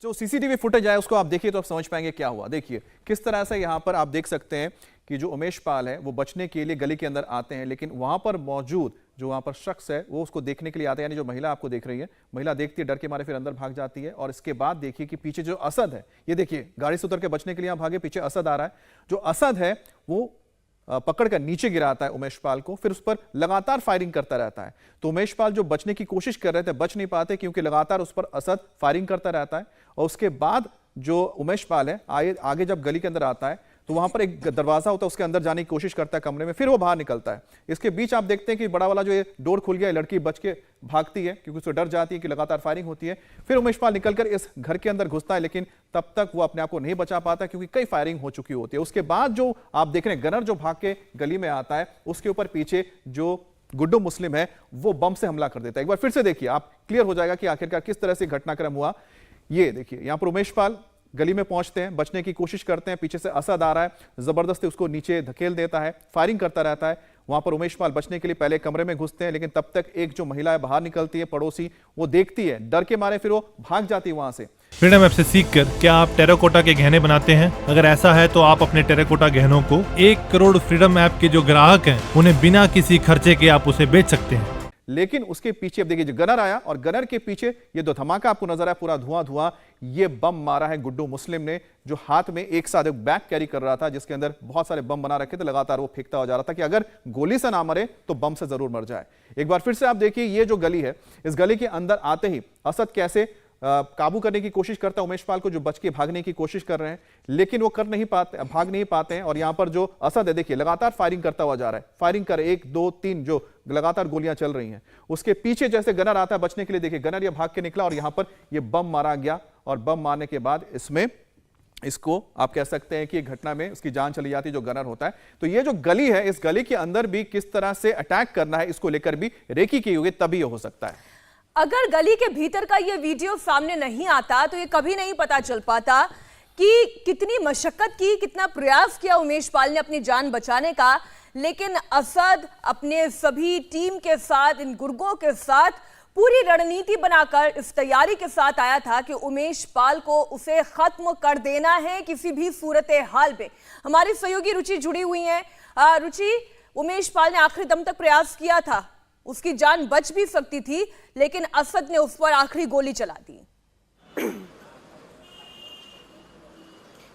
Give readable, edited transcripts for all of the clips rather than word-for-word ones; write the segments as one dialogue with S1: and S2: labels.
S1: जो CCTV footage है उसको आप देखिए तो आप समझ पाएंगे क्या हुआ। देखिए किस तरह से यहां पर आप देख सकते हैं कि जो उमेश पाल है वो बचने के लिए गली के अंदर आते हैं, लेकिन वहां पर मौजूद जो वहां पर शख्स है वो उसको देखने के लिए आते हैं। यानी जो महिला आपको देख रही है, महिला देखती है, डर के मारे फिर अंदर भाग जाती है। और इसके बाद देखिए कि पीछे जो असद है, ये देखिए गाड़ी से उतर के बचने के लिए भागे, पीछे असद आ रहा है। जो असद है वो पकड़कर नीचे गिराता है उमेश पाल को, फिर उस पर लगातार फायरिंग करता रहता है। तो उमेश पाल जो बचने की कोशिश कर रहे थे बच नहीं पाते, क्योंकि लगातार उस पर असद फायरिंग करता रहता है। और उसके बाद जो उमेश पाल है आगे जब गली के अंदर आता है तो वहां पर एक दरवाजा होता है, उसके अंदर जाने की कोशिश करता है कमरे में, फिर वो बाहर निकलता है। इसके बीच आप देखते हैं कि बड़ा वाला जो ये डोर खुल गया, लड़की बच के भागती है क्योंकि उसको डर जाती है कि लगातार फायरिंग होती है। फिर उमेश पाल निकलकर इस घर के अंदर घुसता है, लेकिन तब तक वो अपने आप को नहीं बचा पाता क्योंकि कई फायरिंग हो चुकी होती है। उसके बाद जो आप देख रहे हैं गनर जो भाग के गली में आता है, उसके ऊपर पीछे जो गुड्डू मुस्लिम है वो बम से हमला कर देता है। एक बार फिर से देखिए, आप क्लियर हो जाएगा कि आखिरकार किस तरह से घटनाक्रम हुआ। ये देखिए यहां पर उमेश पाल गली में पहुंचते हैं, बचने की कोशिश करते हैं, पीछे से असद आ रहा है, जबरदस्ती उसको नीचे धकेल देता है, फायरिंग करता रहता है। वहां पर उमेश पाल बचने के लिए पहले कमरे में घुसते हैं, लेकिन तब तक एक जो महिला है बाहर निकलती है, पड़ोसी, वो देखती है, डर के मारे फिर वो भाग जाती है वहां से।
S2: फ्रीडम ऐप से सीखकर क्या आप टेराकोटा के गहने बनाते हैं? अगर ऐसा है तो आप अपने टेराकोटा गहनों को 1 करोड़ फ्रीडम ऐप के जो ग्राहक हैं उन्हें बिना किसी खर्चे के आप उसे बेच सकते हैं।
S1: लेकिन उसके पीछे अब देखिए जो गनर आया, और गनर के पीछे ये दो धमाका आपको नजर आया, पूरा धुआं धुआं। ये बम मारा है गुड्डू मुस्लिम ने, जो हाथ में एक साथ एक बैग कैरी कर रहा था जिसके अंदर बहुत सारे बम बना रखे थे। लगातार वो फेंकता हो जा रहा था कि अगर गोली से ना मरे तो बम से जरूर मर जाए। एक बार फिर से आप देखिए ये जो गली है, इस गली के अंदर आते ही असद कैसे काबू करने की कोशिश करता है उमेश पाल को, जो बच के भागने की कोशिश कर रहे हैं, लेकिन वो कर नहीं पाते, भाग नहीं पाते हैं। और यहां पर जो असद है देखिए लगातार फायरिंग करता हुआ जा रहा है, फायरिंग कर 1 2 3 जो लगातार गोलियां चल रही हैं। उसके पीछे जैसे गनर आता है बचने के लिए, देखिए गनर ये भाग के निकला और यहां पर ये बम मारा गया। और बम मारने के बाद इसको आप कह सकते हैं कि घटना में उसकी जान चली जाती है जो गनर होता है। तो ये जो गली है, इस गली के अंदर भी किस तरह से अटैक करना है इसको लेकर भी रेकी की होगी, तभी ये हो सकता है।
S3: अगर गली के भीतर का ये वीडियो सामने नहीं आता तो ये कभी नहीं पता चल पाता कि कितनी मशक्कत की, कितना प्रयास किया उमेश पाल ने अपनी जान बचाने का। लेकिन असद अपने सभी टीम के साथ, इन गुर्गों के साथ पूरी रणनीति बनाकर इस तैयारी के साथ आया था कि उमेश पाल को उसे खत्म कर देना है किसी भी सूरत हाल में। हमारी सहयोगी रुचि जुड़ी हुई है। रुचि, उमेश पाल ने आखिरी दम तक प्रयास किया था, उसकी जान बच भी सकती थी, लेकिन असद ने उस पर आखिरी गोली चला दी।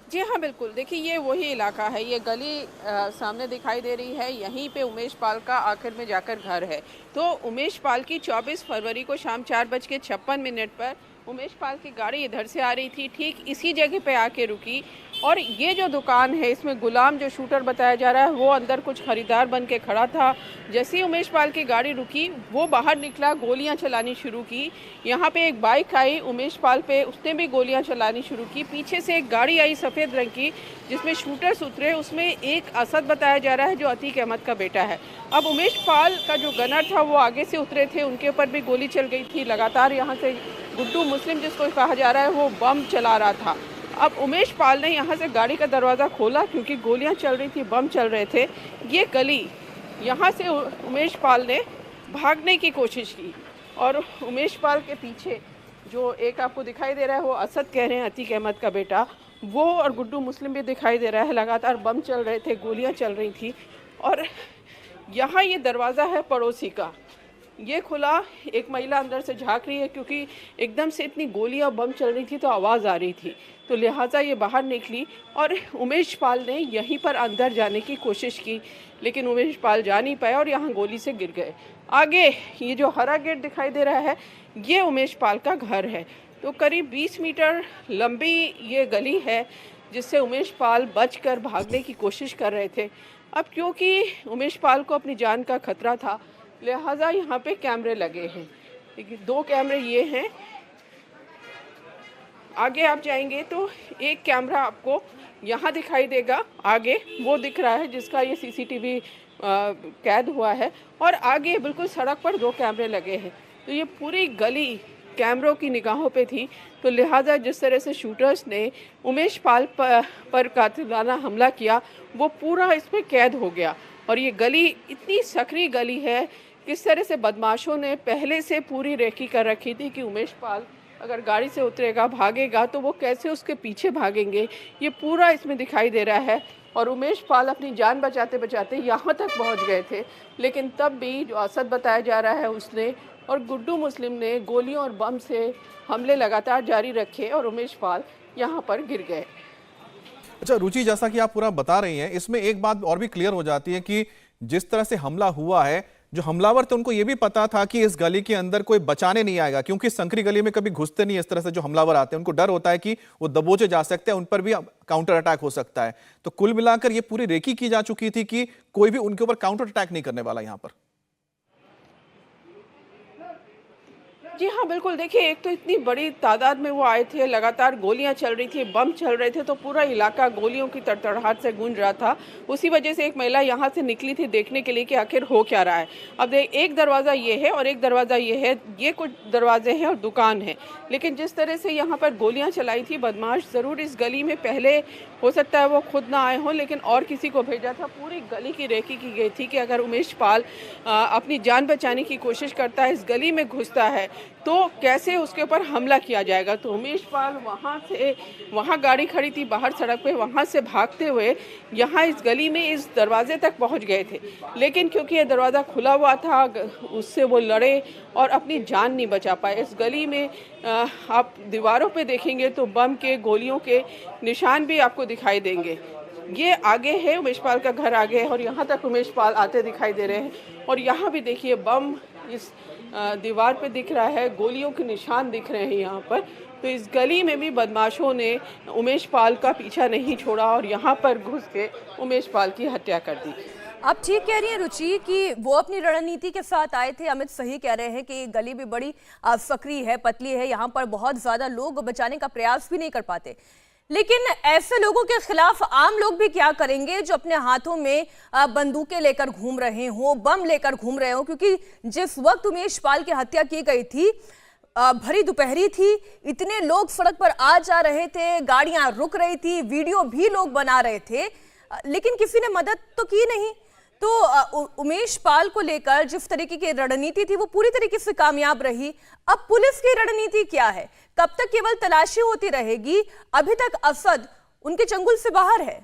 S4: जी हाँ, बिल्कुल। देखिए ये वही इलाका है, ये गली सामने दिखाई दे रही है, यहीं पे उमेश पाल का आखिर में जाकर घर है। तो उमेश पाल की 24 फरवरी को शाम 4:56 पर उमेश पाल की गाड़ी इधर से आ रही थी, ठीक इसी जगह पे आके रुकी। और ये जो दुकान है, इसमें गुलाम जो शूटर बताया जा रहा है वो अंदर कुछ खरीदार बन के खड़ा था। जैसे ही उमेश पाल की गाड़ी रुकी वो बाहर निकला, गोलियां चलानी शुरू की। यहाँ पे एक बाइक आई उमेश पाल पे, उसने भी गोलियां चलानी शुरू की। पीछे से एक गाड़ी आई सफ़ेद रंग की जिसमें शूटर्स उतरे, उसमें एक असद बताया जा रहा है जो अतीक अहमद का बेटा है। अब उमेश पाल का जो गनर था वो आगे से उतरे थे, उनके ऊपर भी गोली चल गई थी। लगातार यहाँ से गुड्डू मुस्लिम जिसको कहा जा रहा है वो बम चला रहा था। अब उमेश पाल ने यहाँ से गाड़ी का दरवाज़ा खोला क्योंकि गोलियाँ चल रही थी, बम चल रहे थे। ये गली, यहाँ से उमेश पाल ने भागने की कोशिश की और उमेश पाल के पीछे जो एक आपको दिखाई दे रहा है वो असद कह रहे हैं, अतीक अहमद का बेटा, वो और गुड्डू मुस्लिम भी दिखाई दे रहा है। लगातार बम चल रहे थे, गोलियाँ चल रही थी। और यहाँ ये दरवाज़ा है पड़ोसी का, ये खुला, एक महिला अंदर से झांक रही है क्योंकि एकदम से इतनी गोलियां बम चल रही थी तो आवाज़ आ रही थी, तो लिहाजा ये बाहर निकली और उमेश पाल ने यहीं पर अंदर जाने की कोशिश की, लेकिन उमेश पाल जा नहीं पाए और यहाँ गोली से गिर गए। आगे ये जो हरा गेट दिखाई दे रहा है ये उमेश पाल का घर है। तो करीब 20 मीटर लंबी ये गली है जिससे उमेश पाल बचकर भागने की कोशिश कर रहे थे। अब क्योंकि उमेश पाल को अपनी जान का खतरा था, लिहाजा यहाँ पे कैमरे लगे हैं। 2 कैमरे ये हैं, आगे आप जाएंगे तो एक कैमरा आपको यहाँ दिखाई देगा, आगे वो दिख रहा है जिसका ये सीसीटीवी कैद हुआ है। और आगे बिल्कुल सड़क पर 2 कैमरे लगे हैं। तो ये पूरी गली कैमरों की निगाहों पे थी, तो लिहाजा जिस तरह से शूटर्स ने उमेश पाल पर कातिलाना हमला किया वो पूरा इसमें कैद हो गया। और ये गली इतनी सकरी गली है, किस तरह से बदमाशों ने पहले से पूरी रेकी कर रखी थी कि उमेश पाल अगर गाड़ी से उतरेगा, भागेगा तो वो कैसे उसके पीछे भागेंगे, ये पूरा इसमें दिखाई दे रहा है। और उमेश पाल अपनी जान बचाते बचाते यहाँ तक पहुँच गए थे, लेकिन तब भी जो असद बताया जा रहा है उसने और गुड्डू मुस्लिम ने गोलियों और बम से हमले लगातार जारी रखे और उमेश पाल यहाँ पर गिर गए।
S1: अच्छा रुचि, जैसा कि आप पूरा बता रही हैं, इसमें एक बात और भी क्लियर हो जाती है कि जिस तरह से हमला हुआ है, जो हमलावर थे उनको ये भी पता था कि इस गली के अंदर कोई बचाने नहीं आएगा, क्योंकि संकरी गली में कभी घुसते नहीं इस तरह से जो हमलावर आते हैं। उनको डर होता है कि वो दबोचे जा सकते हैं, उन पर भी काउंटर अटैक हो सकता है। तो कुल मिलाकर ये पूरी रेकी की जा चुकी थी कि कोई भी उनके ऊपर काउंटर अटैक नहीं करने वाला यहाँ पर।
S4: जी हाँ, बिल्कुल। देखिए, एक तो इतनी बड़ी तादाद में वो आए थे, लगातार गोलियां चल रही थी, बम चल रहे थे, तो पूरा इलाका गोलियों की तड़तड़ाहट से गूंज रहा था। उसी वजह से एक महिला यहाँ से निकली थी देखने के लिए कि आखिर हो क्या रहा है। अब एक दरवाज़ा ये है और एक दरवाज़ा ये है, ये कुछ दरवाजे हैं और दुकान है। लेकिन जिस तरह से यहाँ पर गोलियाँ चलाई थी बदमाश, ज़रूर इस गली में पहले हो सकता है वो खुद ना आए हों, लेकिन और किसी को भेजा था। पूरी गली की रेकी की गई थी कि अगर उमेश पाल अपनी जान बचाने की कोशिश करता है, इस गली में घुसता है, तो कैसे उसके ऊपर हमला किया जाएगा। तो उमेश पाल वहाँ गाड़ी खड़ी थी बाहर सड़क पे, वहाँ से भागते हुए यहाँ इस गली में इस दरवाजे तक पहुँच गए थे। लेकिन क्योंकि ये दरवाज़ा खुला हुआ था, उससे वो लड़े और अपनी जान नहीं बचा पाए। इस गली में आप दीवारों पे देखेंगे तो बम के, गोलियों के निशान भी आपको दिखाई देंगे। ये आगे है, उमेश पाल का घर आगे है और यहाँ तक उमेश पाल आते दिखाई दे रहे हैं। और यहाँ भी देखिए बम इस दीवार पे दिख रहा है, गोलियों के निशान दिख रहे हैं यहाँ पर। तो इस गली में भी बदमाशों ने उमेश पाल का पीछा नहीं छोड़ा और यहाँ पर घुस के उमेश पाल की हत्या कर दी।
S3: आप ठीक कह रही हैं रुचि कि वो अपनी रणनीति के साथ आए थे। अमित सही कह रहे हैं कि गली भी बड़ी सकरी है, पतली है, यहाँ पर बहुत ज्यादा लोग बचाने का प्रयास भी नहीं कर पाते। लेकिन ऐसे लोगों के खिलाफ आम लोग भी क्या करेंगे जो अपने हाथों में बंदूकें लेकर घूम रहे हों, बम लेकर घूम रहे हों। क्योंकि जिस वक्त उमेश पाल की हत्या की गई थी, भरी दोपहरी थी, इतने लोग सड़क पर आ जा रहे थे, गाड़ियां रुक रही थी, वीडियो भी लोग बना रहे थे, लेकिन किसी ने मदद तो की नहीं। तो उमेश पाल को लेकर जिस तरीके की रणनीति थी वो पूरी तरीके से कामयाब रही। अब पुलिस की रणनीति क्या है? कब तक केवल तलाशी होती रहेगी? अभी तक असद उनके चंगुल से बाहर है।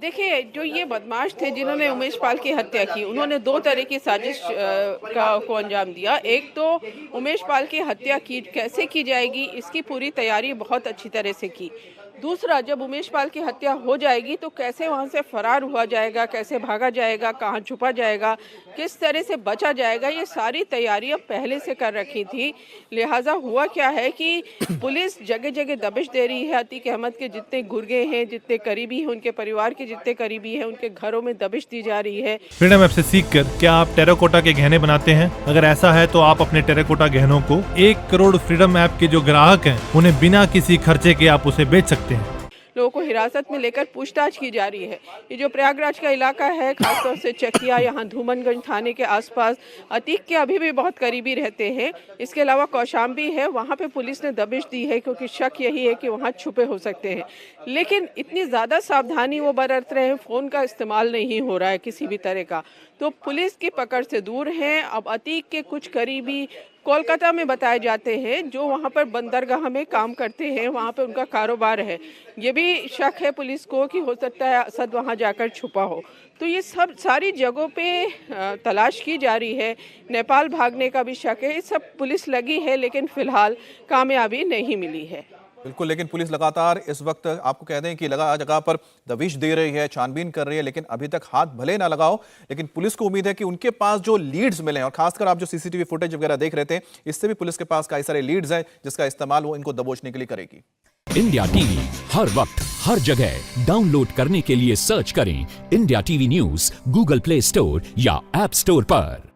S4: देखिए, जो ये बदमाश थे जिन्होंने उमेश पाल की हत्या की, उन्होंने दो तरह की साजिश को अंजाम दिया। एक तो उमेश पाल की हत्या की कैसे की जाएगी इसकी पूरी तैयारी बहुत अच्छी तरह से की। दूसरा, जब उमेश पाल की हत्या हो जाएगी तो कैसे वहाँ से फरार हुआ जाएगा, कैसे भागा जाएगा, कहाँ छुपा जाएगा, किस तरह से बचा जाएगा, ये सारी तैयारियां पहले से कर रखी थी। लिहाजा हुआ क्या है कि पुलिस जगह जगह दबिश दे रही है। अतीक अहमद के जितने गुर्गे हैं, जितने करीबी हैं, उनके परिवार के जितने करीबी हैं, उनके घरों में दबिश दी जा रही है।
S2: फ्रीडम ऐप से सीखकर क्या आप टेराकोटा के गहने बनाते हैं? अगर ऐसा है तो आप अपने टेराकोटा गहनों को 1 करोड़ फ्रीडम ऐप के जो ग्राहक हैं उन्हें बिना किसी खर्चे के आप उसे बेच सकते हैं।
S4: लोगों को हिरासत में लेकर पूछताछ की जा रही है। ये जो प्रयागराज का इलाका है, खासतौर से चकिया, यहाँ धूमनगंज थाने के आसपास अतीक के अभी भी बहुत करीबी रहते हैं। इसके अलावा कौशाम्बी है, वहाँ पे पुलिस ने दबिश दी है क्योंकि शक यही है कि वहाँ छुपे हो सकते हैं। लेकिन इतनी ज़्यादा सावधानी वो बरत रहे हैं, फ़ोन का इस्तेमाल नहीं हो रहा है किसी भी तरह का, तो पुलिस की पकड़ से दूर हैं। अब अतीक के कुछ करीबी कोलकाता में बताए जाते हैं जो वहाँ पर बंदरगाह में काम करते हैं, वहाँ पे उनका कारोबार है। ये भी शक है पुलिस को कि हो सकता है असद वहाँ जाकर छुपा हो। तो ये सब सारी जगहों पे तलाश की जा रही है। नेपाल भागने का भी शक है। ये सब पुलिस लगी है, लेकिन फिलहाल कामयाबी नहीं मिली है।
S1: बिल्कुल, लेकिन पुलिस लगातार इस वक्त आपको कह दें कि लगा जगह पर दबिश दे रही है, छानबीन कर रही है, लेकिन अभी तक हाथ भले ना लगाओ, लेकिन पुलिस को उम्मीद है कि उनके पास जो लीड्स मिले हैं, और खासकर आप जो सीसीटीवी फुटेज वगैरह देख रहे थे, इससे भी पुलिस के पास कई सारे लीड्स हैं जिसका इस्तेमाल वो इनको दबोचने के लिए करेगी।
S5: इंडिया टीवी हर वक्त हर जगह डाउनलोड करने के लिए सर्च करें India TV news Google play store या ऐप स्टोर पर।